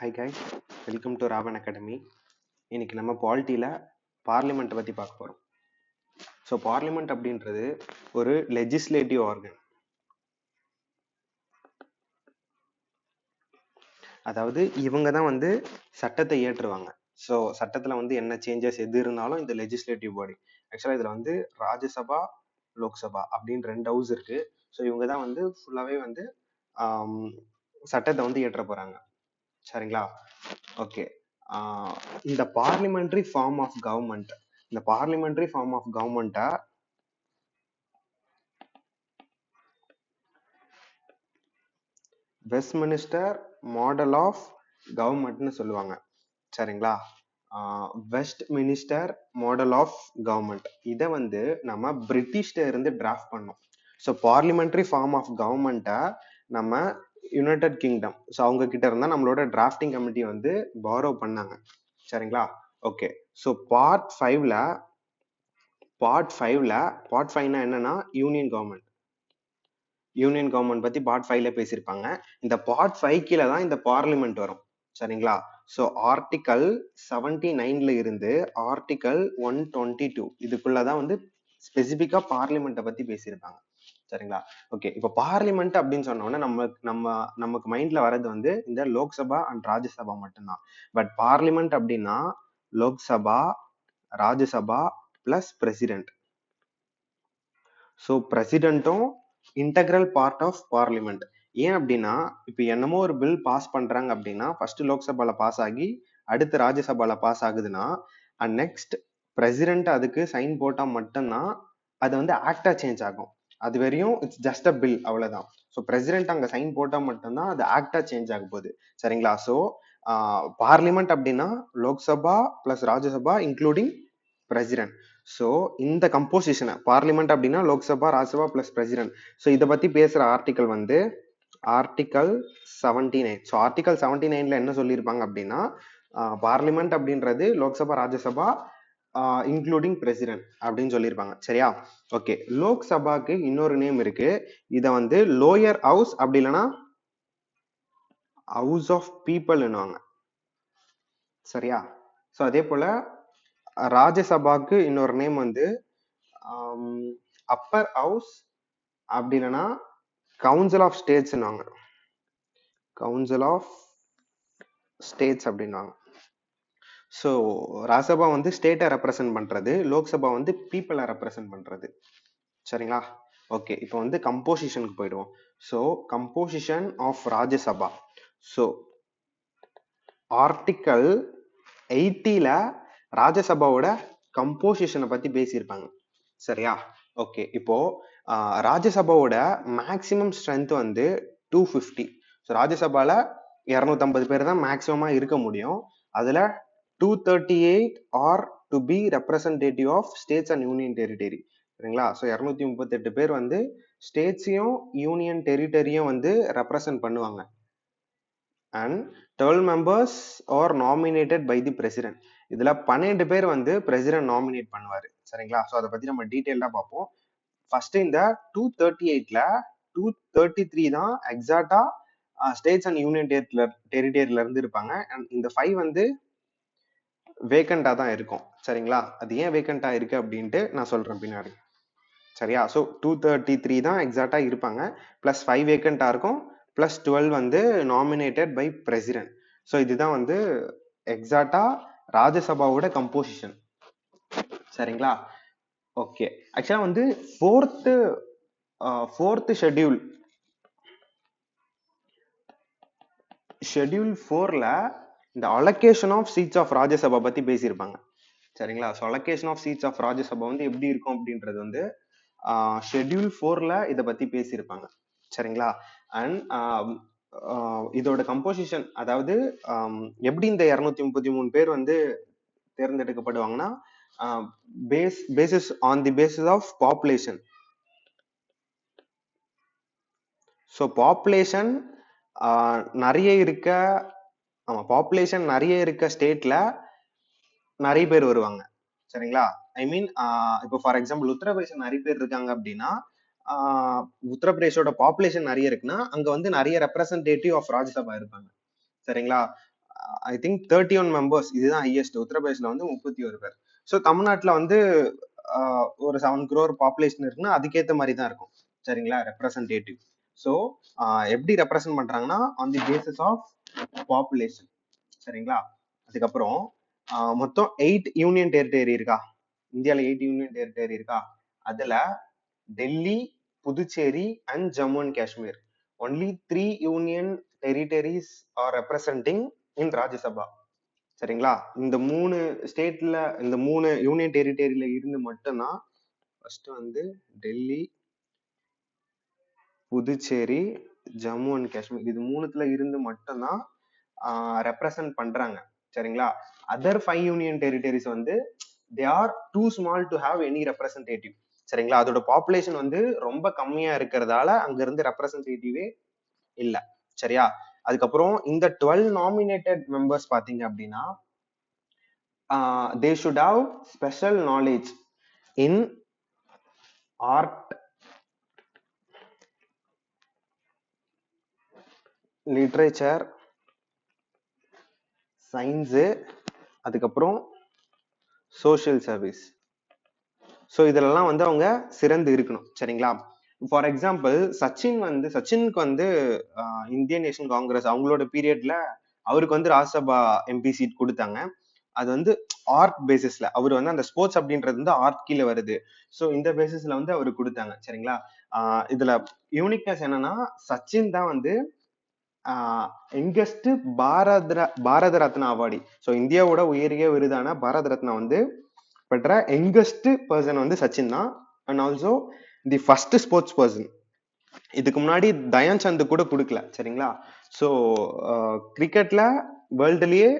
Hi guys, welcome to Ravan academy. இன்னைக்கு நம்ம பாலிட்டியில் பார்லிமெண்ட்டை பற்றி பார்க்க போகிறோம். ஸோ பார்லிமெண்ட் அப்படின்றது ஒரு லெஜிஸ்லேட்டிவ் ஆர்கன். அதாவது இவங்க தான் சட்டத்தை இயற்றுவாங்க. ஸோ சட்டத்தில் என்ன சேஞ்சஸ் எது இருந்தாலும் இந்த லெஜிஸ்லேட்டிவ் பாடி. ஆக்சுவலாக இதில் ராஜ்யசபா லோக்சபா அப்படின்னு 2 ஹவுஸ் இருக்குது. ஸோ இவங்க தான் ஃபுல்லாகவே சட்டத்தை இயற்ற போகிறாங்க. சரிங்களா? ஓகே. இந்த பார்லிமெண்டரி ஃபார்ம் ஆஃப் கவர்மெண்ட், இந்த பார்லிமெண்டரி ஃபார்ம் ஆஃப் கவர்மெண்ட்டை வெஸ்ட்மினிஸ்டர் மாடல் ஆஃப் கவர்மெண்ட்னு சொல்லுவாங்க. சரிங்களா? Westminster model of government இதை நம்ம பிரிட்டிஷ்ட இருந்து டிராஃப்ட் பண்ணோம். ஸோ பார்லிமெண்டரி ஃபார்ம் ஆஃப் கவர்மெண்ட்டை நம்ம யுனைடெட் கிங்டம், ஸோ அவங்க கிட்ட இருந்தா நம்மளோட டிராஃப்டிங் கமிட்டி பாரோ பண்ணாங்க. சரிங்களா? ஓகே. ஸோ பார்ட் ஃபைவ்னா என்னன்னா யூனியன் கவர்மெண்ட் பத்தி பார்ட் 5ல பேசியிருப்பாங்க. இந்த பார்ட் 5 கீழே தான் இந்த பார்லிமெண்ட் வரும். சரிங்களா? ஸோ ஆர்டிகல் 79ல இருந்து ஆர்டிகல் 122 இதுக்குள்ளதான் ஸ்பெசிபிக்கா பார்லிமெண்ட்டை பத்தி பேசியிருப்பாங்க. சரிங்களா? ஓகே. இப்போ பார்லிமெண்ட் அப்படின்னு சொன்னோம்னா நமக்கு மைண்ட்ல வர்றது இந்த லோக்சபா அண்ட் ராஜ்யசபா மட்டும்தான். பட் பார்லிமெண்ட் அப்படின்னா Lok Sabha, Rajya Sabha plus president. So பிரசிடென்ட்டும் integral part of parliament. ஏன் அப்படின்னா இப்போ என்னமோ ஒரு பில் பாஸ் பண்றாங்க அப்படின்னா ஃபர்ஸ்ட் லோக்சபால பாஸ் ஆகி அடுத்து ராஜ்யசபால பாஸ் ஆகுதுன்னா அண்ட் நெக்ஸ்ட் பிரசிடென்ட் அதுக்கு சைன் போட்டா மட்டும்தான் அது ஆக்டா சேஞ்ச் ஆகும். அது வரையும் இட்ஸ் ஜஸ்ட் அ பில், அவ்வளவுதான். ஸோ பிரசிடென்ட் அங்க சைன் போட்டா மட்டும்தான் அது ஆக்டா சேஞ்ச் ஆக போகுது. சரிங்களா? ஸோ பார்லிமெண்ட் அப்படின்னா Lok Sabha plus Rajya Sabha including president. So இந்த கம்போசிஷனை பார்லிமெண்ட் அப்படின்னா Lok Sabha, Rajya Sabha plus president. So இதை பத்தி பேசுற ஆர்டிகல் ஆர்டிகல் 79. ஸோ ஆர்டிகல் 79ல என்ன சொல்லியிருப்பாங்க அப்படின்னா பார்லிமெண்ட் அப்படின்றது லோக்சபா, ராஜ்யசபா இன்க்ளூடிங் பிரசிடென்ட் அப்படின்னு சொல்லியிருப்பாங்க. சரியா? ஓகே. லோக்சபாக்கு இன்னொரு நேம் இருக்கு. இதை லோயர் ஹவுஸ் அப்படி இல்லைன்னா ஹவுஸ் ஆஃப் பீப்புள் என்னவாங்க. சரியா? ஸோ அதே போல ராஜ்யசபாக்கு இன்னொரு நேம் அப்பர் ஹவுஸ் அப்படி இல்லைன்னா council of states, council of states அப்படின்வாங்க. ஸோ ராஜ்யசபா ஸ்டேட்டை ரெப்ரசன்ட் பண்றது, லோக்சபா பீப்புளை ரெப்ரசன்ட் பண்றது. சரிங்களா? ஓகே. இப்போ கம்போசிஷனுக்கு போயிடுவோம். So composition of Rajya Sabha. So article 80ல ராஜ்யசபாவோட கம்போசிஷனை பத்தி பேசியிருப்பாங்க. சரியா? ஓகே. இப்போ ராஜ்யசபாவோட மேக்சிமம் ஸ்ட்ரென்த் 250. ஸோ ராஜ்யசபால 250 பேர் தான் மேக்சிமமா இருக்க முடியும். அதுல 238 are to be representative of states and union territory. சரிங்களா? ஸோ 238 பேர் ஸ்டேட்ஸையும் யூனியன் டெரிட்டரியும் ரெப்ரசன்ட் பண்ணுவாங்க. And 12 members are nominated by the president. இதுல 12 பேர் பிரசிடென்ட் நாமினேட் பண்ணுவாரு. சரிங்களா? ஸோ அதை பத்தி நம்ம டீட்டெயிலா பார்ப்போம். ஃபர்ஸ்ட் இந்த 238ல 233 தான் எக்ஸாக்டா ஸ்டேட்ஸ் அண்ட் யூனியன் டெரிட்டரியில இருந்து இருப்பாங்க. அண்ட் இந்த 5 வேக்கண்டா தான் இருக்கும். சரிங்களா? அது ஏன் வேக்கண்டா இருக்கு அப்படின்ட்டு நான் சொல்றேன் பின்னாடி. சரியா? ஸோ 233 தான் எக்ஸாக்டா இருப்பாங்க. பிளஸ் 5 வேக்கண்டா இருக்கும். Plus 12 nominated by president. So இதுதான் எக்ஸாக்டா ராஜ்யசபாவோட கம்போசிஷன். சரிங்களா? ஓகே. ஆக்சுவலா ஃபோர்த் ஷெட்யூல் 4ல இந்த allocation of seats of Rajya Sabha பத்தி பேசியிருப்பாங்க. சரிங்களா? So allocation of seats of Rajya Sabha எப்படி இருக்கும் அப்படின்றது ஷெட்யூல் 4ல இதை பத்தி பேசியிருப்பாங்க. சரிங்களா? அண்ட் இதோட கம்போசிஷன், அதாவது எப்படி இந்த 233 பேர் தேர்ந்தெடுக்கப்படுவாங்கன்னா basis of population. So population நிறைய இருக்க ஸ்டேட்ல நிறைய பேர் வருவாங்க. சரிங்களா? ஐ மீன் இப்போ ஃபார் எக்ஸாம்பிள் உத்தரப்பிரதேசம் நிறைய பேர் இருக்காங்க அப்படின்னா உத்தரப்பிரதேசோட பாப்புலேஷன் நிறைய இருக்குன்னா அங்க நிறைய ரெப்ரசன்டேட்டிவ் ஆஃப் ராஜ்யசபா இருப்பாங்க. சரிங்களா? ஐ திங்க் 31 மெம்பர்ஸ், இதுதான் ஹையஸ்ட். உத்தரப்பிரதேஷ்ல வந்து 31 பேர். ஸோ தமிழ்நாட்டுல வந்து ஒரு 7 crore பாப்புலேஷன் இருக்குன்னா அதுக்கேத்த மாதிரி தான் இருக்கும். சரிங்களா, ரெப்ரசன்டேட்டிவ். ஸோ எப்படி ரெப்ரசன்ட் பண்றாங்கன்னா on the basis of population. சரிங்களா. அதுக்கப்புறம் மொத்தம் 8 யூனியன் டெரிட்டரி இருக்கா, இந்தியால 8 யூனியன் டெரிட்டரி இருக்கா. அதுல Delhi, Puducherry and Jammu and Kashmir, only 3 union territories are representing in Rajya Sabha. சரிங்களா. இந்த 3 ஸ்டேட்ல, இந்த 3 யூனியன் டெரிட்டரியில இருந்து மட்டும்தான் ஃபர்ஸ்ட் வந்து டெல்லி, புதுச்சேரி, ஜம்மு அண்ட் காஷ்மீர், இது மூணுத்துல இருந்து மட்டும்தான் ரெப்ரசன்ட் பண்றாங்க. சரிங்களா. அதர் 5 யூனியன் டெரிட்டரிஸ் வந்து they are too small to have any representative. சரிங்களா. அதோட பாப்புலேஷன் வந்து ரொம்ப கம்மியா இருக்கிறதால அங்க இருந்து ரெப்ரசன்டேட்டிவே இல்ல. சரியா. அதுக்கப்புறம் இந்த 12 நாமினேட்டட் மெம்பர்ஸ் பாத்தீங்க அப்படின்னா they should have special knowledge in art, literature, science, அதுக்கப்புறம் சோஷியல் சர்வீஸ். ஸோ இதெல்லாம் வந்து அவங்க சிறந்து இருக்கணும். சரிங்களா. ஃபார் எக்ஸாம்பிள் சச்சினுக்கு வந்து இந்தியன் நேஷனல் காங்கிரஸ் அவங்களோட பீரியட்ல அவருக்கு வந்து ராஜ்யசபா எம்பி சீட் கொடுத்தாங்க. அது வந்து ஆர்ட் பேசிஸ்ல, அவர் வந்து அந்த ஸ்போர்ட்ஸ் அப்படின்றது வந்து ஆர்ட் கீழே வருது. ஸோ இந்த பேசிஸ்ல வந்து அவருக்கு கொடுத்தாங்க. சரிங்களா. இதுல யூனிக்னஸ் என்னன்னா சச்சின் தான் வந்து youngest Bharat Ratna awardee. So இந்தியாவோட உயரிய விருதான பாரத ரத்னா வந்து பெற்ற யங்கஸ்ட் பர்சன் வந்து சச்சின் தான். And also the first sports person. இதுக்கு முன்னாடி தயான் சந்த் கூட கொடுக்கல. சரிங்களா. ஸோ கிரிக்கெட்ல வேர்ல்டுலயே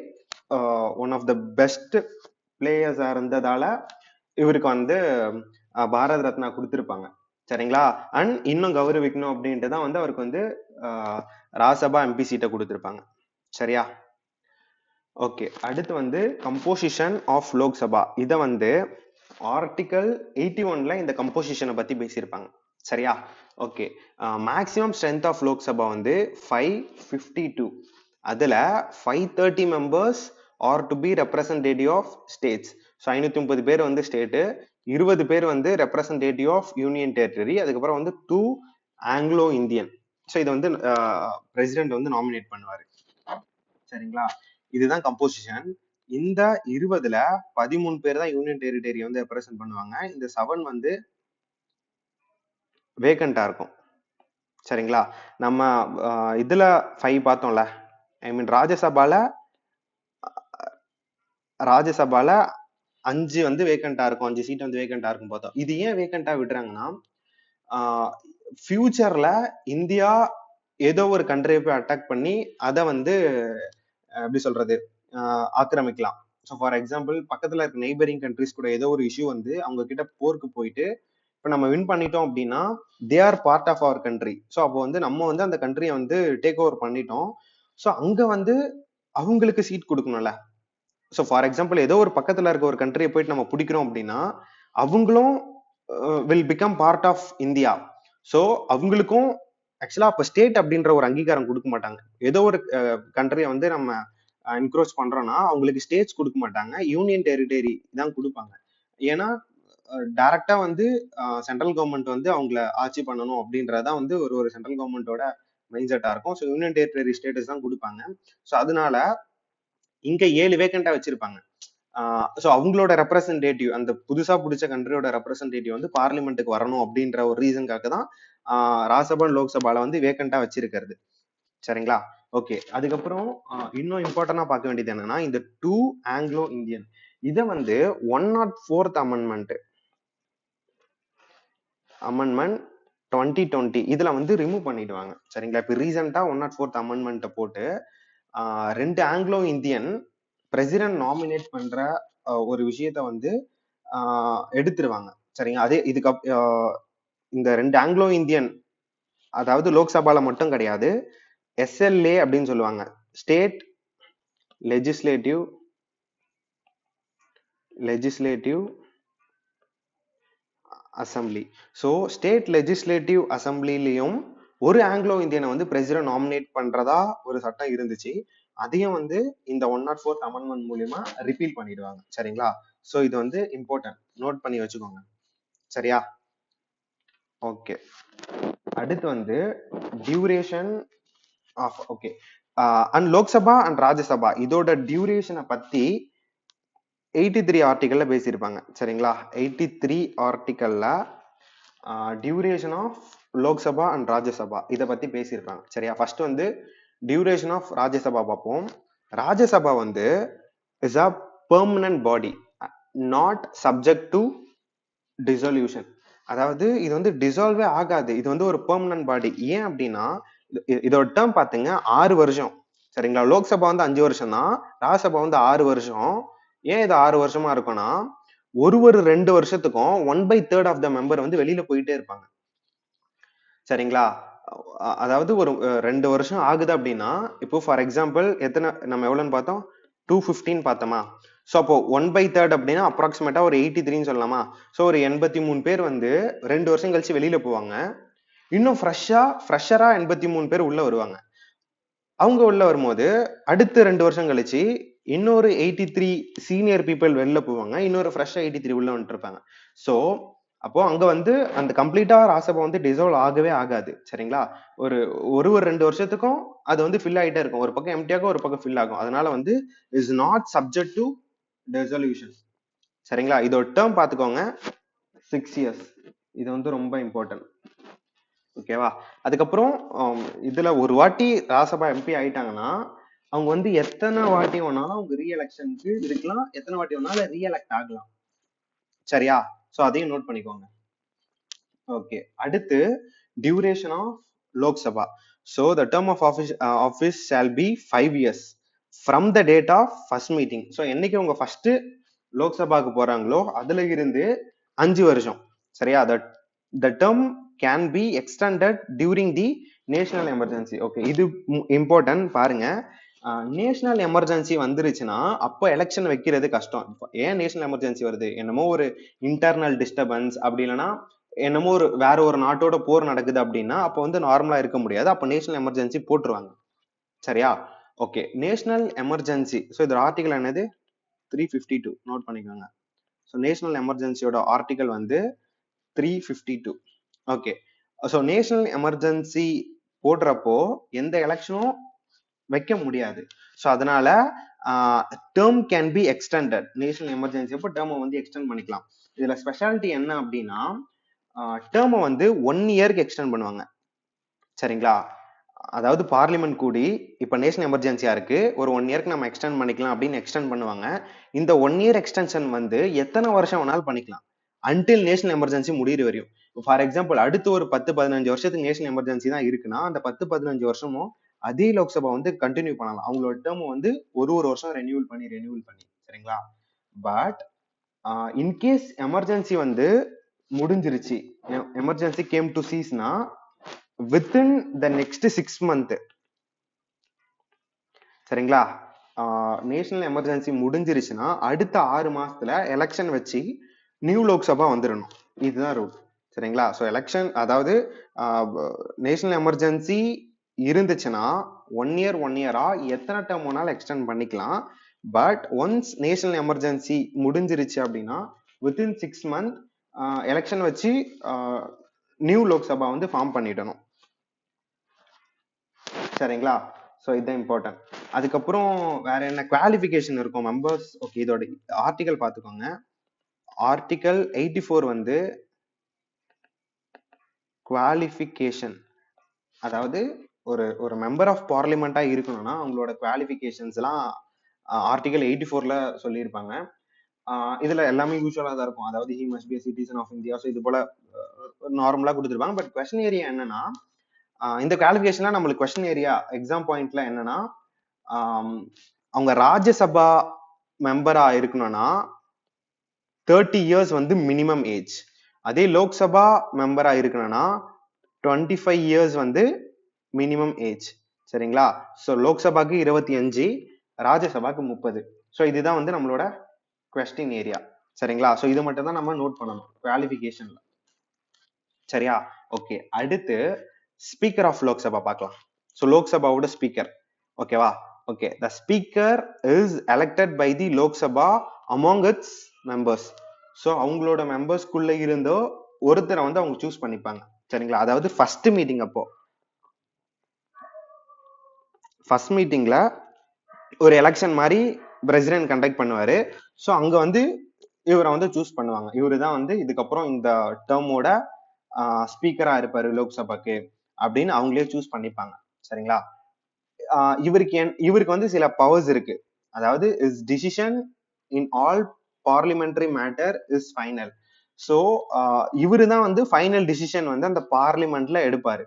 ஒன் ஆஃப் த பெஸ்ட் பிளேயர்ஸா இருந்ததால இவருக்கு வந்து பாரத ரத்னா கொடுத்திருப்பாங்க. சரிங்களா. அண்ட் இன்னும் கௌரவிக்கணும் அப்படின்ட்டு தான் வந்து அவருக்கு வந்து ராஜ்யசபா எம்பி சீட்டை கொடுத்திருப்பாங்க. சரியா. ஓகே. அடுத்து வந்து கம்போசிஷன் ஆஃப் லோக்சபா. இதை வந்து ஆர்டிகல் 81ல இந்த கம்போசிஷனை பத்தி பேசியிருப்பாங்க. சரியா. Okay. Maximum strength of Lok Sabha வந்து 552. அதுல 530 members are to be representative of states. So 530 பேர் வந்து ஸ்டேட்டு, 20 பேர் வந்து ரெப்ரசன்டேட்டிவ் ஆஃப் யூனியன் டெரிட்டரி, அதுக்கப்புறம் வந்து 2 ஆங்கிலோ இந்தியன். ஸோ இதை வந்து பிரசிடென்ட் வந்து நாமினேட் பண்ணுவாரு. சரிங்களா. இதுதான் கம்போசிஷன். இந்த 20ல 13 பேர் தான் யூனியன் டெரிட்டரி வந்து ரெப்ரசென்ட் பண்ணுவாங்க. இந்த 7 வந்து வேகண்டா இருக்கும். சரிங்களா. நம்ம இதுல 5 பார்த்தோம்ல, ஐ மீன் ராஜ்யசபால 5 வந்து வேகண்டா இருக்கும், 5 சீட் வந்து வேகண்டா இருக்கும் பார்த்தோம். இது ஏன் வேகண்டா விடுறாங்கன்னா ஃபியூச்சர்ல இந்தியா ஏதோ ஒரு கண்ட்ரியை போய் அட்டாக் பண்ணி அதை வந்து எப்படி சொல்றது ஆக்கிரமிக்கலாம். ஸோ ஃபார் எக்ஸாம்பிள் பக்கத்துல இருக்க நெய்பரிங் கண்ட்ரிஸ் கூட ஏதோ ஒரு இஷ்யூ வந்து அவங்க கிட்ட போருக்கு போயிட்டு இப்போ நம்ம வின் பண்ணிட்டோம் அப்படின்னா they are part of our country. So அப்போ வந்து நம்ம வந்து அந்த கண்ட்ரியை வந்து டேக் ஓவர் பண்ணிட்டோம். ஸோ அங்க வந்து அவங்களுக்கு சீட் கொடுக்கணும்ல. ஸோ ஃபார் எக்ஸாம்பிள் ஏதோ ஒரு பக்கத்துல இருக்க ஒரு கண்ட்ரியை போயிட்டு நம்ம பிடிக்கிறோம் அப்படின்னா அவங்களும் will become part of India. So அவங்களுக்கும் ஆக்சுவலா அப்ப ஸ்டேட் அப்படின்ற ஒரு அங்கீகாரம் கொடுக்க மாட்டாங்க. ஏதோ ஒரு கண்ட்ரியை வந்து நம்ம என்க்ரோச் பண்றோம்னா அவங்களுக்கு ஸ்டேட்ஸ் கொடுக்க மாட்டாங்க, யூனியன் டெரிட்டரி தான் கொடுப்பாங்க. ஏன்னா டைரக்டா வந்து சென்ட்ரல் கவர்மெண்ட் வந்து அவங்கள ஆட்சி பண்ணணும் அப்படின்றதான் வந்து ஒரு சென்ட்ரல் கவர்மெண்டோட மைண்ட் செட்டா இருக்கும். ஸோ யூனியன் டெரிட்டரி ஸ்டேட்டஸ் தான் கொடுப்பாங்க. ஸோ அதனால இங்க 7 வேகண்டா வச்சிருப்பாங்க. ஸோ அவங்களோட ரெப்ரசன்டேட்டிவ், அந்த புதுசா பிடிச்ச கண்ட்ரியோட ரெப்ரசன்டேட்டிவ் வந்து பார்லிமெண்ட்டுக்கு வரணும் அப்படின்ற ஒரு ரீசனுக்காக தான் ராஜ்யசபா லோக்சபால வந்து வேகண்டா வச்சிருக்கிறது. சரிங்களா. ஓகே. அதுக்கப்புறம் இன்னும் இம்பார்ட்டன்டா பார்க்க வேண்டியது என்னன்னா இந்த 2 ஆங்கிலோ இந்தியன், இதை வந்து 104th அமெண்ட்மெண்ட் 2020 இதுல வந்து ரிமூவ் பண்ணிடுவாங்க. சரிங்களா. இப்ப ரீசெண்டா 104th அமெண்ட்மெண்ட் போட்டு 2 ஆங்கிலோ இந்தியன் பிரசிடென்ட் நாமினேட் பண்ற ஒரு விஷயத்த வந்து எடுத்துருவாங்க. சரிங்க. அதே இதுக்கு இந்த 2 ஆங்கிலோ இந்தியன் அதாவது லோக்சபால மட்டும் கிடையாது, எஸ்எல்ஏ அப்படின்னு சொல்லுவாங்க, state legislative assembly. So state legislative அசம்பிளிலையும் ஒரு ஆங்கிலோ இந்தியனை வந்து பிரசிடென்ட் நாமினேட் பண்றதா ஒரு சட்டம் இருந்துச்சு. அதையும் வந்து இந்த 104th அமெண்ட்மெண்ட் மூலியமா ரிப்பீல் பண்ணிடுவாங்க. சரிங்களா? சோ இது வந்து இம்பார்ட்டன்ட், நோட் பண்ணி வச்சுக்கோங்க. சரியா? ஓகே. அடுத்து வந்து duration of, okay, and Lok Sabha and Rajya Sabha இதோட டியூரேஷனை பத்தி 83 ஆர்டிகல்ல பேசியிருப்பாங்க. சரிங்களா? 83 ஆர்டிகல்ல duration of Lok Sabha and Rajya Sabha இதை பத்தி பேசியிருப்பாங்க. சரியா? ஃபர்ஸ்ட் வந்து டியூரேஷன் ஆஃப் ராஜ்யசபா பார்ப்போம். ராஜ்யசபா வந்து is a permanent body, not subject to dissolution. அதாவது இது வந்து டிசால்வே ஆகாது, இது வந்து ஒரு பெர்மனன்ட் பாடி. ஏன் அப்படின்னா இதோட டேர்ம் பாத்துங்க 6 வருஷம். சரிங்களா? லோக்சபா வந்து 5 வருஷம் தான், ராஜ்யசபா வந்து 6 வருஷம். ஏன் இது 6 வருஷமா இருக்கும்னா ஒரு 2 வருஷத்துக்கும் 1/3 ஆஃப் த மெம்பர் வந்து வெளியில போயிட்டே இருப்பாங்க. சரிங்களா? அதாவது ஒரு 2 வருஷம் ஆகுது அப்படின்னா, இப்போ ஃபார் எக்ஸாம்பிள் எத்தனை நம்ம எவ்வளவுன்னு பார்த்தோம், 215 பார்த்தோமா? ஸோ அப்போ 1/3 அப்படின்னா அப்ராக்சிமேட்டா ஒரு 83ன்னு சொல்லலாமா? ஸோ ஒரு 83 பேர் வந்து 2 வருஷம் கழிச்சு வெளியில போவாங்க. இன்னும் ஃப்ரெஷரா 83 பேர் உள்ள வருவாங்க. அவங்க உள்ள வரும்போது அடுத்த 2 வருஷம் கழிச்சு இன்னொரு 83 சீனியர் பீப்புள் வெளில போவாங்க, இன்னொரு ஃப்ரெஷ்ஷா 83 உள்ள வந்துட்டு இருப்பாங்க. ஸோ அப்போ அங்க வந்து அந்த கம்ப்ளீட்டா ராஜ்யசபா வந்து டிசால்வ் ஆகவே ஆகாது. சரிங்களா? ஒரு 2 வருஷத்துக்கும் அது வந்து ஃபில் ஆயிட்டே இருக்கும். ஒரு பக்கம் எம்டியாகும், ஒரு பக்கம் ஃபில் ஆகும். அதனால வந்து is not subject to resolution. சரிங்களா? இதோட டேர்ம் பாத்துக்கோங்க, 6 இயர்ஸ். இது வந்து ரொம்ப இம்பார்ட்டன்ட். ஓகேவா? அதுக்கப்புறம் இதுல ஒரு வாட்டி ராஜ்யசபா எம்பி ஆயிட்டாங்கன்னா அவங்க வந்து எத்தனை வாட்டி வேணாலும் அவங்க ரீஎலெக்ஷனுக்கு இருக்கலாம், எத்தனை வாட்டி வேணாலும் ரீஎலெக்ட் ஆகலாம். சரியா? சோ அதையும் நோட் பண்ணிக்கோங்க. ஓகே. அடுத்து duration of Lok Sabha. So the term of office shall be 5 years from the date of first meeting. So என்னைக்கு உங்க ஃபர்ஸ்ட் லோக்சபாக்கு போறாங்களோ அதுல இருந்து 5 வருஷம். சரியா? the term can be extended during the national emergency. Okay, இது இம்பார்ட்டன்ட் பாருங்க. நேஷனல் எமர்ஜென்சி வந்துருச்சுன்னா அப்போ எலெக்ஷன் வைக்கிறது கஷ்டம். ஏன் நேஷனல் எமர்ஜென்சி வருது? என்னமோ ஒரு இன்டர்னல் டிஸ்டர்பன்ஸ், அப்படி இல்லைன்னா என்னமோ ஒரு வேற ஒரு நாட்டோட போர் நடக்குது அப்படின்னா அப்போ வந்து நார்மலா இருக்க முடியாது. அப்போ நேஷனல் எமர்ஜென்சி போட்டுருவாங்க. சரியா? ஓகே. நேஷனல் எமர்ஜென்சி, ஸோ இதோட ஆர்டிகல் என்னது? 352 நோட் பண்ணிக்கோங்க. ஸோ நேஷனல் எமர்ஜென்சியோட ஆர்டிகல் வந்து 352. ஓகே. ஸோ நேஷனல் எமர்ஜென்சி போடுறப்போ எந்த எலெக்ஷனும் வைக்க முடியாது. ஸோ அதனால term can be extended. National emergency அப்போ டேர்மை வந்து எக்ஸ்டெண்ட் பண்ணிக்கலாம். இதுல ஸ்பெஷாலிட்டி என்ன அப்படின்னா டேர்மை வந்து 1 இயருக்கு எக்ஸ்டெண்ட் பண்ணுவாங்க. சரிங்களா? அதாவது பார்லிமெண்ட் கூடி இப்ப நேஷனல் எமர்ஜென்சியா இருக்கு, ஒரு 1 இயருக்கு நம்ம எக்ஸ்டெண்ட் பண்ணிக்கலாம் அப்படின்னு எக்ஸ்டெண்ட் பண்ணுவாங்க. இந்த 1 இயர் எக்ஸ்டென்ஷன் வந்து எத்தனை வருஷம் வேணாலும் பண்ணிக்கலாம், அன்டில் நேஷனல் எமர்ஜென்சி முடியிற வரையும். ஃபார் எக்ஸாம்பிள் அடுத்து ஒரு 10-15 வருஷத்துக்கு நேஷனல் எமர்ஜென்சி தான் இருக்குன்னா அந்த 10-15 வருஷமும் அதே லோக்சபா வந்து கண்டினியூ பண்ணலாம். அவங்களோட டேர்ம் வந்து ஒரு வருஷம் ரெனியூவல் பண்ணி. சரிங்களா? பட் இன்கேஸ் எமர்ஜென்சி வந்து முடிஞ்சிருச்சு, எமர்ஜென்சி கேம் டு சீஸ்னா வித்தின் த நெக்ஸ்ட் 6 month. சரிங்களா? நேஷனல் எமர்ஜென்சி முடிஞ்சிருச்சுன்னா அடுத்த 6 மாசத்துல எலெக்ஷன் வச்சு நியூ லோக்சபா வந்துடணும். இதுதான் ரூல். சரிங்களா? ஸோ எலெக்ஷன், அதாவது நேஷனல் எமர்ஜென்சி இருந்துச்சுன்னா 1 இயரா எத்தனை டேர்ம் வேணாலும் எக்ஸ்டெண்ட் பண்ணிக்கலாம். பட் ஒன்ஸ் நேஷனல் எமர்ஜென்சி முடிஞ்சிருச்சு அப்படின்னா வித்தின் 6 month எலெக்ஷன் வச்சு நியூ லோக்சபா வந்து ஃபார்ம் பண்ணிடணும். சரிங்களா? ஸோ இதுதான் இம்பார்ட்டன்ட். அதுக்கப்புறம் வேற என்ன குவாலிஃபிகேஷன் இருக்கும் மெம்பர்ஸ்? ஓகே, இதோட ஆர்டிகல் பார்த்துக்கோங்க. ஆர்டிகல் 84 வந்து குவாலிஃபிகேஷன், அதாவது ஒரு மெம்பர் ஆஃப் பார்லிமெண்டா இருக்கணும்னா அவங்களோட குவாலிஃபிகேஷன்ஸ் எல்லாம் ஆர்டிகல் 84ல சொல்லியிருப்பாங்க. இதுல எல்லாமே யூஸ்வலா தான் இருக்கும். அதாவது he must be a citizen of India. So இது போல நார்மலா கொடுத்துருப்பாங்க. பட் கொஸ்டின் ஏரியா என்னன்னா இந்த குவாலிஃபிகேஷன்லாம் நம்மளுக்கு கொஸ்டின் ஏரியா எக்ஸாம் பாயிண்ட்ல என்னன்னா அவங்க ராஜ்யசபா மெம்பரா இருக்கணும்னா 30 இயர்ஸ் வந்து மினிமம் ஏஜ். அதே லோக்சபா மெம்பரா இருக்கணும்னா 25 இயர்ஸ் வந்து மினிமம் ஏஜ். சரிங்களா? ஸோ லோக்சபாக்கு 25, ராஜ்யசபாக்கு 30. ஸோ இதுதான் வந்து நம்மளோட கொஸ்டின் ஏரியா. சரிங்களா? ஸோ இது மட்டும் தான் நம்ம நோட் பண்ணணும் குவாலிஃபிகேஷன்ல. சரியா? ஓகே. அடுத்து ஸ்பீக்கர் ஆஃப் லோக்சபா பார்க்கலாம். ஸோ லோக்சபாவோட ஸ்பீக்கர், ஓகேவா? Okay, the speaker is elected by the Lok Sabha among its members. So அவங்களோட மெம்பர்ஸ்குள்ள இருந்தோ ஒருத்தரை வந்து அவங்க சூஸ் பண்ணிப்பாங்க, சரிங்களா? அதாவது ஃபர்ஸ்ட் மீட்டிங் அப்போ, ஃபர்ஸ்ட் மீட்டிங்ல ஒரு எலெக்ஷன் மாதிரி பிரசிடென்ட் கண்டக்ட் பண்ணுவாரு. ஸோ அங்க வந்து இவரை வந்து சூஸ் பண்ணுவாங்க. இவரு தான் வந்து இதுக்கப்புறம் இந்த டேர்மோட ஸ்பீக்கரா இருப்பாரு லோக்சபாக்கு அப்படின்னு அவங்களே சூஸ் பண்ணிப்பாங்க, சரிங்களா? இவருக்கு வந்து சில பவர்ஸ் இருக்கு. அதாவது is decision in all parliamentary matter is final. So இவரு தான் வந்து ஃபைனல் டிசிஷன் வந்து அந்த பார்லிமெண்ட்ல எடுப்பாரு,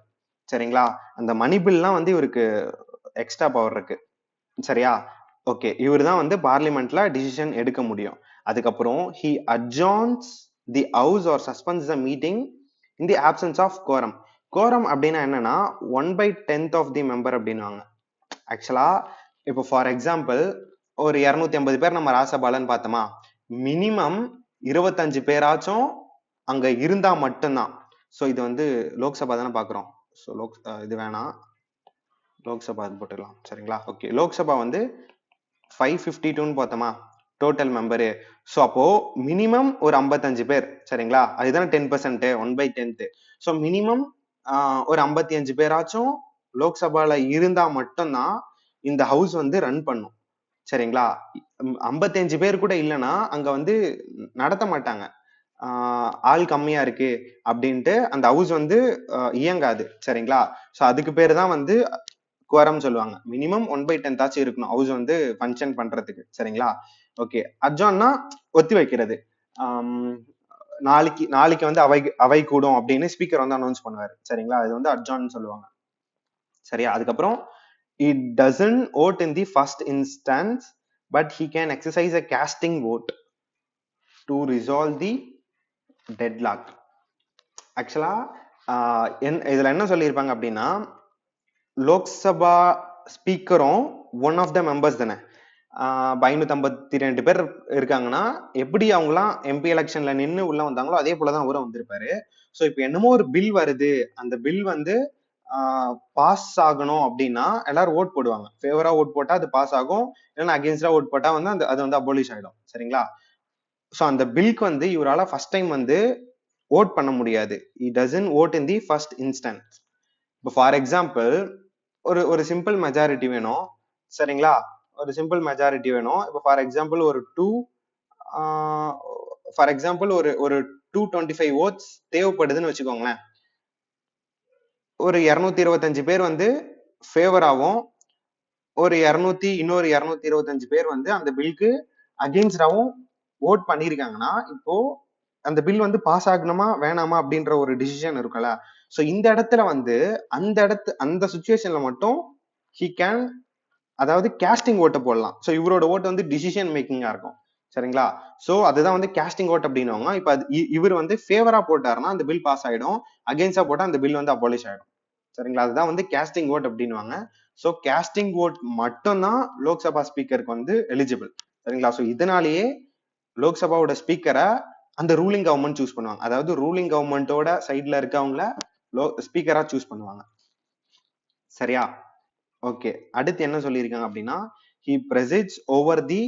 சரிங்களா? அந்த மணி பில்லாம் வந்து இவருக்கு எக்ஸ்ட்ரா பவர் இருக்கு, சரியா? ஓகே, இவர் தான் வந்து பார்லிமெண்ட்ல டிசிஷன் எடுக்க முடியும். அதுக்கப்புறம் he adjourns the house or suspends the meeting in the absence of quorum. quorum அப்படின்னா என்னன்னா 1/10 of the member அப்படின்னுவாங்க. ஆக்சுவலா இப்போ ஃபார் எக்ஸாம்பிள் ஒரு 250 பேர் நம்ம ராசபாலன்னு பார்த்தோமா, மினிமம் 25 பேராச்சும் அங்க இருந்தா மட்டும்தான். ஸோ இது வந்து லோக்சபா தானே பாக்குறோம். ஸோ இது வேணாம், லோக்சபா போட்டுக்கலாம், சரிங்களா? ஓகே, லோக்சபா வந்து 552ன்னு பார்த்தோமா டோட்டல் மெம்பரு. ஸோ அப்போ மினிமம் ஒரு 55 பேர், சரிங்களா? அதுதானே 10%, 1/10. ஸோ மினிமம் ஒரு 55 பேராச்சும் லோக்சபால இருந்தா மட்டும்தான் இந்த ஹவுஸ் வந்து ரன் பண்ணும், சரிங்களா? 55 பேர் கூட இல்லைன்னா அங்க வந்து நடத்த மாட்டாங்க. ஆள் கம்மியா இருக்கு அப்படின்ட்டு அந்த ஹவுஸ் வந்து இயங்காது, சரிங்களா? ஸோ அதுக்கு பேரு தான் வந்து குவரம் சொல்லுவாங்க. மினிமம் 1/10 ஆச்சும் இருக்கணும் ஹவுஸ் வந்து ஃபங்க்ஷன் பண்றதுக்கு, சரிங்களா? ஓகே, அட்ஜான்னா ஒத்தி வைக்கிறது. நாளைக்கு நாளைக்கு வந்து அவை கூடும் அப்படின்னு ஸ்பீக்கர் வந்து அனௌன்ஸ் பண்ணுவாரு, சரிங்களா? அது வந்து அட்ஜான் சொல்லுவாங்க, சரியா? அதுக்கப்புறம் it doesn't vote in the first instance but he can exercise a casting vote to resolve the deadlock. ஆக்சுவலா இதுல என்ன சொல்லியிருப்பாங்க அப்படின்னா, லோக்சபா ஸ்பீக்கரும் ஒன் ஆஃப் த மெம்பர்ஸ் தானே. 552 பேர் இருக்காங்கன்னா எப்படி அவங்கலாம் எம்பி எலெக்ஷன்ல நின்று உள்ள வந்தாங்களோ அதே போலதான் அவரும் வந்திருப்பாரு. ஸோ இப்போ என்னமோ ஒரு பில் வருது, அந்த பில் வந்து பாஸ் ஆகணும் அப்படின்னா எல்லாரும் ஓட் போடுவாங்க. ஃபேவரா ஓட் போட்டா அது பாஸ் ஆகும், இல்லைன்னா அகேன்ஸ்டா ஓட் போட்டா வந்து அது வந்து அபோலிஷ் ஆயிடும், சரிங்களா? ஸோ அந்த பில்க்கு வந்து இவரால ஃபர்ஸ்ட் டைம் வந்து ஓட் பண்ண முடியாது. he doesn't vote in the first instance. இப்போ ஃபார் எக்ஸாம்பிள் ஒரு சிம்பிள் மெஜாரிட்டி வேணும், சரிங்களா? ஒரு சிம்பிள் மெஜாரிட்டி வேணும். இப்போ ஃபார் எக்ஸாம்பிள் ஒரு ஒரு 225 ஓட்ஸ் தேவைப்படுதுன்னு வச்சுக்கோங்களேன். ஒரு 225 பேர் வந்து ஃபேவராகவும் ஒரு இன்னொரு 225 பேர் வந்து அந்த பில்க்கு அகெயின்ஸ்டாவும் ஓட் பண்ணிருக்காங்கன்னா இப்போ அந்த பில் வந்து பாஸ் ஆகணுமா வேணாமா அப்படின்ற ஒரு டிசிஷன் இருக்குல்ல. ஸோ இந்த இடத்துல வந்து அந்த சுச்சுவேஷன்ல மட்டும் ஹி கேன், அதாவது கேஸ்டிங் ஓட்டை போடலாம். ஸோ இவரோட ஓட்டு வந்து டிசிஷன் மேக்கிங்கா இருக்கும், சரிங்களா? ஸோ அதுதான் வந்து கேஸ்டிங் ஓட் அப்படின்னுவாங்க. இப்போ அது இவர் வந்து ஃபேவரா போட்டாருன்னா அந்த பில் பாஸ் ஆயிடும், அகெயின்ஸ்டா போட்டா அந்த பில் வந்து அபாலிஷ் ஆயிடும், சரிங்களா? அதுதான் வந்து கேஸ்டிங் ஓட் அப்படின்னுவாங்க. ஸோ கேஸ்டிங் ஓட் மட்டும்தான் லோக்சபா ஸ்பீக்கருக்கு வந்து எலிஜிபிள், சரிங்களா? ஸோ இதனாலேயே லோக்சபாவோட ஸ்பீக்கரை அந்த ரூலிங் கவர்மெண்ட் சூஸ் பண்ணுவாங்க. அதாவது ரூலிங் கவர்மெண்டோட சைட்ல இருக்கவங்கள ஸ்பீக்கரா சூஸ் பண்ணுவாங்க, சரியா? ஓகே, அடுத்து என்ன சொல்லியிருக்காங்க அப்படின்னா, he presides over the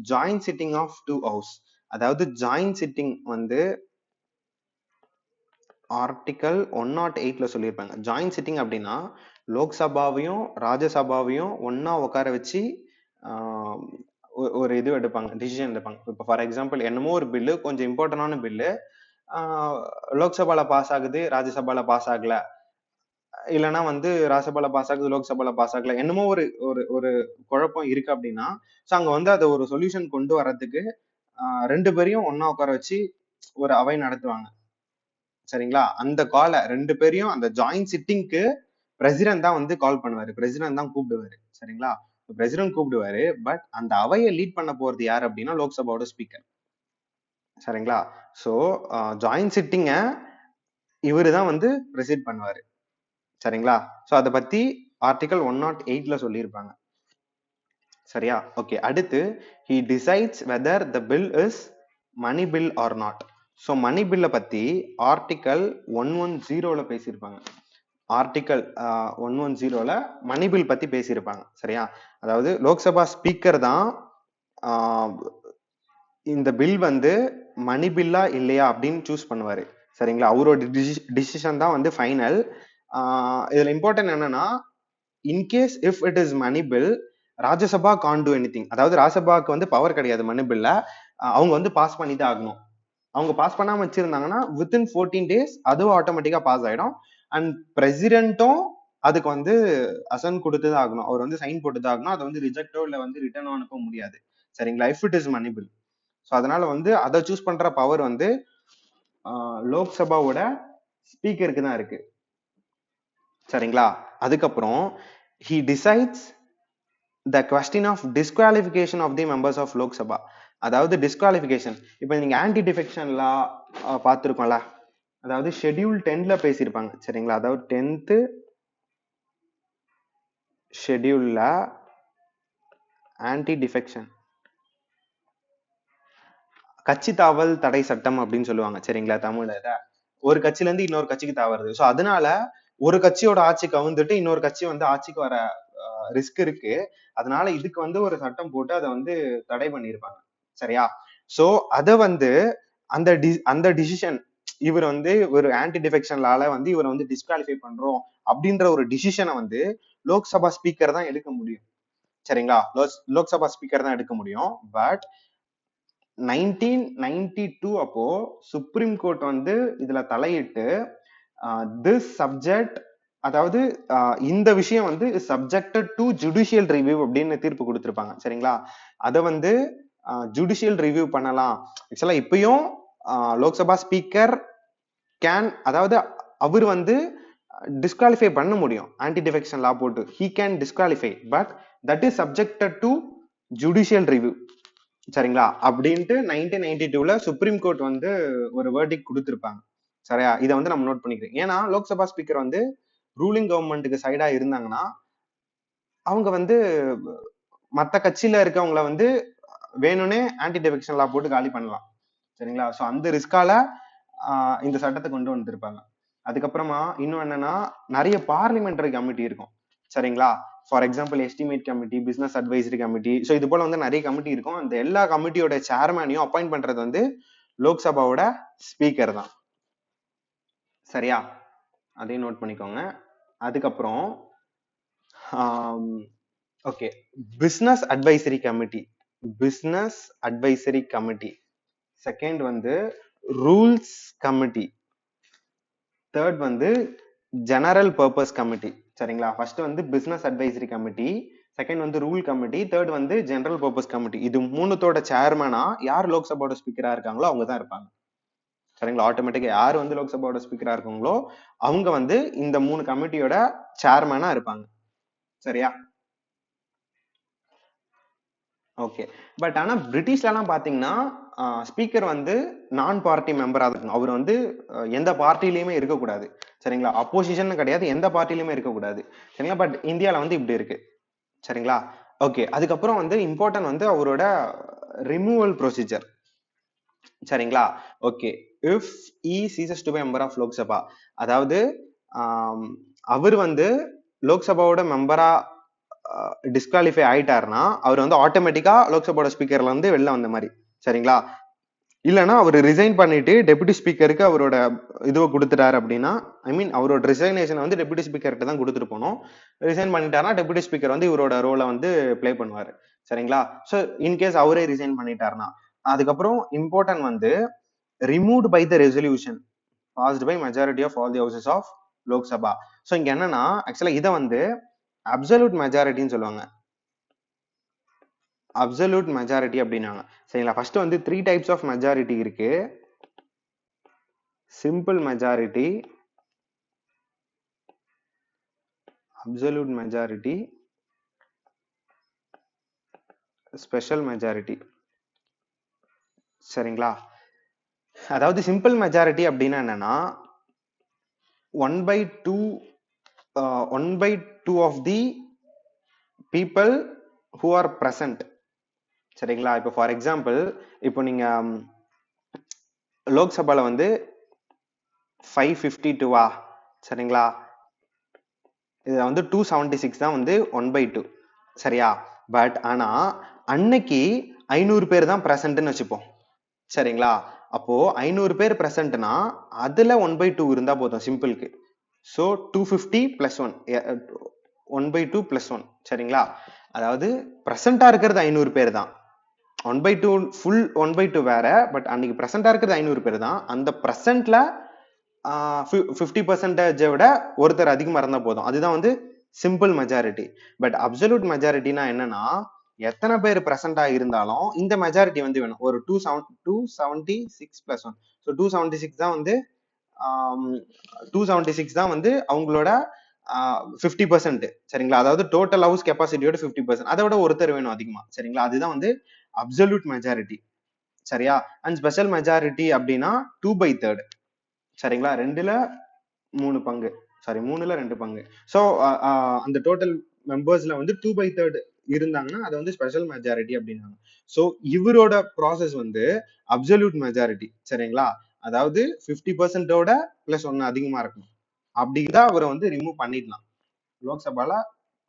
joint sitting of two house. அதாவது ஜாயிண்ட் சிட்டிங் வந்து ஆர்டிகல் 108ல சொல்லியிருப்பாங்க. ஜாயிண்ட் சிட்டிங் அப்படின்னா லோக்சபாவையும் ராஜ்யசபாவையும் ஒன்னா உட்கார வச்சு ஒரு இது எடுப்பாங்க, டிசிஷன் எடுப்பாங்க. இப்போ ஃபார் எக்ஸாம்பிள் என்னமோ ஒரு பில்லு, கொஞ்சம் இம்பார்ட்டன்டான பில்லு, லோக்சபால பாஸ் ஆகுது, ராஜ்யசபால பாஸ் ஆகல, இல்லைன்னா வந்து ராஜ்யசபால பாஸ் ஆகுது, லோக்சபால பாஸ் ஆகல, என்னமோ ஒரு ஒரு ஒரு குழப்பம் இருக்கு அப்படின்னா ஸோ அங்க வந்து அதை ஒரு சொல்யூஷன் கொண்டு வர்றதுக்கு 2 பேரையும் ஒன்னா உட்கார வச்சு ஒரு அவை நடத்துவாங்க, சரிங்களா? அந்த காலை 2 பேரையும் அந்த ஜாயிண்ட் சிட்டிங்க்கு பிரசிடென்ட் தான் வந்து கால் பண்ணுவாரு, பிரசிடென்ட் தான் கூப்பிடுவாரு, சரிங்களா? பிரசிடென்ட் கூப்பிடுவாரு, பட் அந்த அவையை லீட் பண்ண போறது யார் அப்படின்னா லோக்சபாவோட ஸ்பீக்கர், சரிங்களா? ஸோ ஜாயிண்ட் சிட்டிங்க இவரு தான் வந்து ப்ரெசிட் பண்ணுவாரு, சரிங்களா? ஸோ அதை பத்தி ஆர்டிகல் 108ல சொல்லியிருப்பாங்க, சரியா? ஓகே, அடுத்து he decides whether the bill is money bill or not. So money பில்லை பத்தி ஆர்டிகல் 110ல பேசியிருப்பாங்க. ஆர்டிகல் 110ல மணி பில் பத்தி பேசியிருப்பாங்க. சரியா? அதாவது லோக்சபா ஸ்பீக்கர் தான் ஆஹ், இந்த பில் வந்து மணி பில்லா இல்லையா அப்படின்னு சூஸ் பண்ணுவாரு. சரிங்களா? அவரோட டிசிஷன் தான் வந்து ஃபைனல். இதுல இம்பார்ட்டன்ட் என்னன்னா, in case if it is money bill, Rajya Sabha can't do anything. அதாவது ராஜ்யசபாக்கு வந்து பவர் கிடையாது மணி பில்ல. அவங்க வந்து பாஸ் பண்ணி தான் ஆகணும். அவங்க பாஸ் பண்ணாம வச்சிருந்தாங்கன்னா வித்தின் 14 டேஸ் அதுவும் ஆட்டோமேட்டிக்கா பாஸ் ஆயிடும். அண்ட் பிரசிடென்ட்டும் அதுக்கு வந்து அசன் கொடுத்து தான் ஆகணும். அவர் வந்து சைன் போட்டு தான் ஆகணும். அதை வந்து ரிஜெக்டோ இல்ல வந்து ரிட்டர்னோ அனுப்ப முடியாது. சரிங்களா? If it is money bill. So அதனால வந்து அதை சூஸ் பண்ற பவர் வந்து லோக்சபாவோட ஸ்பீக்கருக்கு தான் இருக்கு. சரிங்களா? அதுக்கப்புறம் he decides the question of disqualification of the members of Lok Sabha. அதாவது டிஸ்குவாலிஃபிகேஷன். இப்போ நீங்க ஆன்டி டிஃபெக்ஷன் லா பார்த்துருக்கோம்ல. அதாவது ஷெட்யூல் 10ல பேசியிருப்பாங்க. சரிங்களா? அதாவது 10th ஷெட்யூல்ல ஆன்டி டிஃபெக்ஷன், கட்சி தாவல் தடை சட்டம் அப்படின்னு சொல்லுவாங்க. சரிங்களா? தமிழ்ல ஒரு கட்சியில இருந்து இன்னொரு கட்சிக்கு தாவறது. ஸோ அதனால ஒரு கட்சியோட ஆட்சி கவுந்துட்டு இன்னொரு கட்சி வந்து ஆட்சிக்கு வர ரிஸ்க் இருக்கு. அதனால இதுக்கு வந்து ஒரு சட்டம் போட்டு அதை வந்து தடை பண்ணியிருப்பாங்க. சரியா? சோ அத வந்து அந்த டிசிஷன், இவர் வந்து ஒரு ஆன்டி டிஃபெக்ஷன்லால வந்து இவரை வந்து டிஸ்குவாலிஃபை பண்றோம் அப்படின்ற ஒரு டிசிஷனை வந்து லோக்சபா ஸ்பீக்கர் தான் எடுக்க முடியும். சரிங்களா? லோக்சபா ஸ்பீக்கர் தான் எடுக்க முடியும். பட் 1992 அப்போ சுப்ரீம் கோர்ட் வந்து இதுல தலையிட்டு திஸ் சப்ஜெக்ட், அதாவது இந்த விஷயம் வந்து சப்ஜெக்டட் டு ஜுடிஷியல் ரிவ்யூ அப்படின்னு தீர்ப்பு கொடுத்திருப்பாங்க. சரிங்களா? அதை வந்து ஜுடிஷியல் ரிவ்யூ பண்ணலாம். ஆக்சுவலா இப்பயும் லோக்சபா ஸ்பீக்கர் கேன், அதாவது அவர் வந்து டிஸ்குவாலிஃபை பண்ண முடியும் ஆன்டி டிஃபெக்ஷன் லா போட்டு. He can disqualify, but that is subjected to judicial review. சரிங்களா? அப்படின்ட்டு 1992ல சுப்ரீம் கோர்ட் வந்து ஒரு வேர்டிக் கொடுத்திருப்பாங்க. சரியா? இதை வந்து நம்ம நோட் பண்ணிக்கிறோம். ஏன்னா லோக்சபா ஸ்பீக்கர் வந்து ரூலிங் கவர்மெண்ட்டுக்கு சைடா இருந்தாங்கன்னா அவங்க வந்து மத்த கட்சியில இருக்கவங்கள வந்து வேணும்னே ஆன்டி டிஃபெக்ஷன் லா போட்டு காலி பண்ணலாம். சரிங்களா? சோ அந்த ரிஸ்கால இந்த சட்டத்தை கொண்டு வந்திருப்பாங்க. அதுக்கப்புறமா இன்னும் என்னன்னா, நிறைய பார்லிமெண்டரி கமிட்டி இருக்கும். சரிங்களா? For example estimate committee, business advisory committee. So இது போல வந்து நிறைய கமிட்டி இருக்கும். அந்த எல்லா கமிட்டியோட சேர்மேனையும் அப்பாயிண்ட் பண்றது வந்து லோக்சபாவோட ஸ்பீக்கர் தான். சரியா? அதையும் நோட் பண்ணிக்கோங்க. அதுக்கப்புறம் okay, business advisory committee. Business advisory committee. Second வந்து ரூல்ஸ் கமிட்டி. தேர்ட் வந்து ஜெனரல் பர்பஸ் கமிட்டி. சரிங்களா? ஃபர்ஸ்ட் வந்து பிசினஸ் அட்வைசரி கமிட்டி, செகண்ட் வந்து ரூல் கமிட்டி, தேர்ட் வந்து ஜெனரல் பர்பஸ் கமிட்டி. இது மூணுத்தோட சேர்மனா யார் லோக்சபாவோட ஸ்பீக்கரா இருக்காங்களோ அவங்க தான் இருப்பாங்க. சரிங்களா? ஆட்டோமேட்டிக்கா யார் வந்து லோக்சபாவோட ஸ்பீக்கரா இருக்காங்களோ அவங்க வந்து இந்த மூணு கமிட்டியோட சேர்மனா இருப்பாங்க. சரியா? ஓகே. பட் ஆனா பிரிட்டிஷ்ல எல்லாம் பாத்தீங்கன்னா ஸ்பீக்கர் வந்து நான் பார்ட்டி மெம்பரா இருக்கணும். அவர் வந்து எந்த பார்ட்டிலயுமே இருக்கக்கூடாது. சரிங்களா? அப்போசிஷன் கிடையாது, எந்த பார்ட்டிலயுமே இருக்கக்கூடாது. சரிங்களா? பட் இந்தியால வந்து இப்படி இருக்கு. சரிங்களா? ஓகே. அதுக்கப்புறம் வந்து இம்பார்ட்டன்ட் வந்து அவரோட ரிமூவல் ப்ரொசீஜர். சரிங்களா? Okay. If he ceases to be member of Lok Sabha, அதாவது அவர் வந்து லோக்சபாவோட மெம்பரா டிஸ்குவாலிஃபை ஆயிட்டாருன்னா அவர் வந்து ஆட்டோமேட்டிக்கா லோக்சபாவோட ஸ்பீக்கர்ல வந்து வெளில வந்த மாதிரி. சரிங்களா? இல்லைன்னா அவர் ரிசைன் பண்ணிட்டு டெபுட்டி ஸ்பீக்கருக்கு அவரோட இதுவை கொடுத்துட்டாரு அப்படின்னா, ஐ மீன் அவரோட ரிசைனேஷன் வந்து டெபுட்டி ஸ்பீக்கர்கிட்ட தான் கொடுத்துட்டு போனோம். ரிசைன் பண்ணிட்டாருன்னா டெபுட்டி ஸ்பீக்கர் வந்து இவரோட ரோலை வந்து பிளே பண்ணுவாரு. சரிங்களா? ஸோ இன்கேஸ் அவரே ரிசைன் பண்ணிட்டாருன்னா, அதுக்கப்புறம் இம்பார்ட்டன்ட் வந்து removed by the resolution passed by majority of all the houses of Lok Sabha. So இங்க என்னன்னா, ஆக்சுவலா இதை வந்து அப்சல்யூட் மெஜாரிட்டின்னு சொல்லுவாங்க. அப்சல்யூட் மெஜாரிட்டி அப்படின்னாங்க. சரிங்களா? ஃபர்ஸ்ட் வந்து 3 டைப்ஸ் ஆஃப் மெஜாரிட்டி இருக்கு. Simple majority, absolute majority, special majority. சரிங்களா? அதாவது சிம்பிள் மெஜாரிட்டி அப்படின்னா என்னன்னா 1/2 1/2 of the people who are present. சரிங்களா? இப்போ ஃபார் எக்ஸாம்பிள், இப்போ நீங்க லோக்சபால வந்து 552 சரிங்களா? இதுல வந்து 276 தான் வந்து 1/2. சரியா? பட் ஆனா அன்னைக்கு 500 பேர் தான் பிரசன்ட்னு வச்சுப்போம். சரிங்களா? அப்போ 500 பேர் பிரசன்ட்னா அதுல 1/2 இருந்தா போதும் சிம்பிளுக்கு. So 250 plus 1 1/2 plus 1. சரிங்களா? அதாவது பிரசண்டா இருக்கிறது 500 பேர் தான். 1/2 ஃபுல் 1/2 வேற. பட் அன்னைக்கு பிரசண்டா இருக்கிறது 500 பேர் தான். அந்த பிரசன்ட்ல 50% விட ஒருத்தர் அதிகமா இருந்தா போதும். அதுதான் வந்து சிம்பிள் மெஜாரிட்டி. பட் அப்சல்யூட் மெஜாரிட்டினா என்னன்னா எத்தனை பேர் பிரசண்டா இருந்தாலும் இந்த மெஜாரிட்டி வந்து வேணும். ஒரு 276 பிளஸ் 1. ஸோ 276 தான் வந்து 276 தான் வந்து அவங்களோட 50%. சரிங்களா? அதாவது டோட்டல் ஹவுஸ் கெப்பாசிட்டியோட 50%. அதை விட ஒருத்தர் வேணும் அதிகமா. சரிங்களா? அதுதான் வந்து அப்சல்யூட் மெஜாரிட்டி. சரியா? அண்ட் ஸ்பெஷல் மெஜாரிட்டி அப்படின்னா 2/3. சரிங்களா? 2ல 3 பங்கு. சாரி 3ல 2 பங்கு. ஸோ அந்த டோட்டல் மெம்பர்ஸ்ல வந்து 2/3 இருந்தாங்கன்னா அதை வந்து ஸ்பெஷல் மெஜாரிட்டி அப்படின்னாங்க. ஸோ இவரோட ப்ராசஸ் வந்து அப்சல்யூட் மெஜாரிட்டி. சரிங்களா? அதாவது 50%ஓட பிளஸ் 1 அதிகமா இருக்கணும். அப்படிதான் அவரை வந்து ரிமூவ் பண்ணிடலாம். லோக்சபால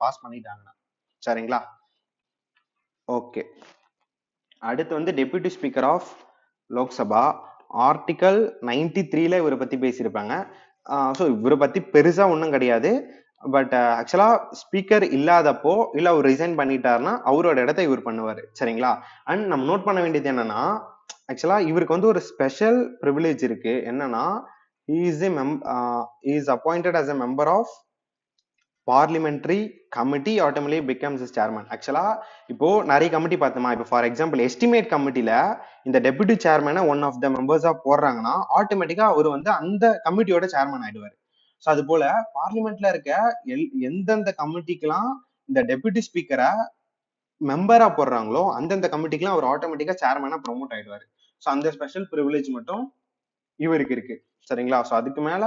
பாஸ் பண்ணிட்டாங்கன்னா. சரிங்களா? ஓகே. அடுத்து வந்து deputy speaker of Lok Sabha article 93ல இவரை பத்தி பேசியிருப்பாங்க. ஸோ இவரை பத்தி பெருசா ஒன்றும் கிடையாது. பட் ஆக்சுவலா ஸ்பீக்கர் இல்லாதப்போ இல்ல அவர் ரிசைன் பண்ணிட்டாருன்னா அவரோட இடத்த இவர் பண்ணுவாரு. சரிங்களா? அண்ட் நம்ம நோட் பண்ண வேண்டியது என்னன்னா ஆக்சுவலா இவருக்கு வந்து ஒரு ஸ்பெஷல் ப்ரிவிலேஜ் இருக்கு. என்னன்னா is appointed as a member of parliamentary committee automatically becomes chairman. ஆக்சுவலா இப்போ நிறைய கமிட்டி பார்த்தோமா, இப்போ ஃபார் எக்ஸாம்பிள் எஸ்டிமேட் கமிட்டில இந்த டெபுட்டி சேர்மனை ஒன் ஆஃப் த மெம்பர்ஸா போடுறாங்கன்னா ஆட்டோமேட்டிக்கா அவர் வந்து அந்த கமிட்டியோட சேர்மன் ஆயிடுவாரு. ஸோ அது போல பார்லிமெண்ட்ல இருக்க எந்தெந்த கமிட்டிக்கெல்லாம் இந்த டெபுட்டி ஸ்பீக்கரை மெம்பரா போடுறாங்களோ அந்தந்த கமிட்டிக்கெல்லாம் அவர் ஆட்டோமேட்டிக்கா சேர்மனா ப்ரொமோட் ஆயிடுவாரு. ஸோ அந்த ஸ்பெஷல் ப்ரிவிலேஜ் மட்டும் இவருக்கு இருக்கு. சரிங்களா? ஸோ அதுக்கு மேல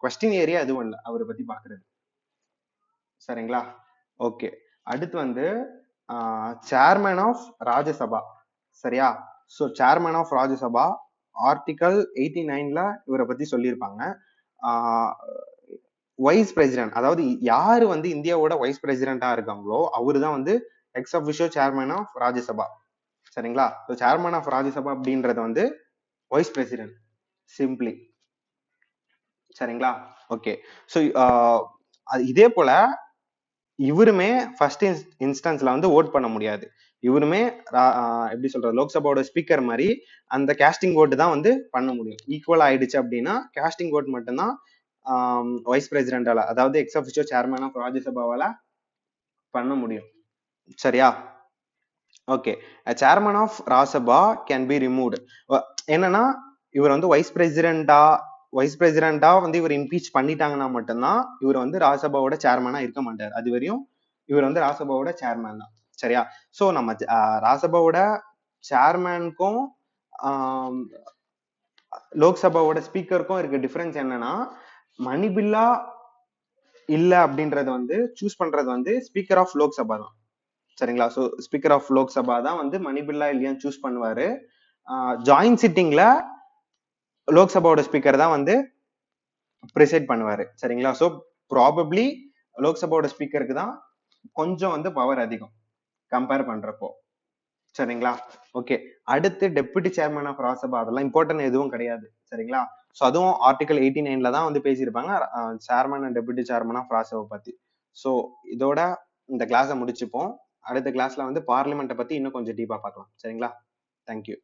கொஸ்டின் ஏரியா எதுவும் இல்லை அவரை பத்தி பாக்குறது. சரிங்களா? ஓகே. அடுத்து வந்து சேர்மன் ஆஃப் ராஜ்யசபா. சரியா? So chairman of Rajya Sabha article 89ல இவரை பத்தி சொல்லியிருப்பாங்க. வைஸ் பிரசிடென்ட், அதாவது யாரு வந்து இந்தியாவோட வைஸ் பிரசிடென்டா இருக்காங்களோ அவரு தான் வந்து ex officio chairman of Rajya Sabha. சரிங்களா? ஸோ சேர்மன் ஆஃப் ராஜ்யசபா அப்படின்றது வந்து வைஸ் பிரசிடென்ட் சிம்பிளி. சரிங்களா? ஓகே. ஸோ இதே போல இவருமே ஃபர்ஸ்ட் இன்ஸ்டன்ஸ்ல வந்து ஓட் பண்ண முடியாது. இவருமே எப்படி சொல்றது லோக்சபாவோட ஸ்பீக்கர் மாதிரி அந்த கேஸ்டிங் ஓட்டு தான் வந்து பண்ண முடியும். ஈக்குவல் ஆயிடுச்சு அப்படின்னா கேஸ்டிங் ஓட் மட்டும்தான் வைஸ் பிரசிடென்டால, அதாவது எக்ஸ் அஃபிஷியோ சேர்மன் ஆஃப் ராஜ்யசபாவால பண்ண முடியும். சரியா? Okay. Chairman of Rajya Sabha can be removed. என்னன்னா இவர் வந்து வைஸ் பிரசிடென்டா வந்து இவர் இம்பீச் பண்ணிட்டாங்கன்னா மட்டும்தான் இவர் வந்து ராஜ்யசபாவோட சேர்மனா இருக்க மாட்டார். அது வரையும் இவர் வந்து ராஜ்யசபாவோட சேர்மன் தான். சரியா? சோ நம்ம ராஜ்யசபாவோட சேர்மனுக்கும் லோக்சபாவோட ஸ்பீக்கருக்கும் இருக்க டிஃபரன்ஸ் என்னன்னா மணி பில்லா இல்ல அப்படின்றது வந்து சூஸ் பண்றது வந்து ஸ்பீக்கர் ஆஃப் லோக்சபா தான். சரிங்களா? சோ ஸ்பீக்கர் ஆஃப் லோக்சபா தான் வந்து மணி பில்லா இல்லையான்னு சூஸ் பண்ணுவாரு. ஜாயிண்ட் சிட்டிங்ல லோக்சபாவோட ஸ்பீக்கர் தான் வந்து ப்ரிசைட் பண்ணுவாரு. சரிங்களா? சோ ப்ராபப்ளி லோக்சபாவோட ஸ்பீக்கருக்கு தான் கொஞ்சம் வந்து பவர் அதிகம் கம்பேர் பண்றப்போ. சரிங்களா? ஓகே. அடுத்து டெபுட்டி சேர்மன் ஆஃப் ராஜ்யசபா அதெல்லாம் இம்பார்ட்டன்ட் எதுவும் கிடையாது. சரிங்களா? சோ அதுவும் ஆர்டிகல் 89ல தான் வந்து பேசியிருப்பாங்க chairman and deputy chairman of Rajya Sabha பத்தி. சோ இதோட இந்த கிளாஸை முடிச்சுப்போம். அடுத்த கிளாஸ்ல வந்து பார்லிமெண்ட்டை பத்தி இன்னும் கொஞ்சம் டீப்பா பார்க்கலாம். சரிங்களா? தேங்க்யூ.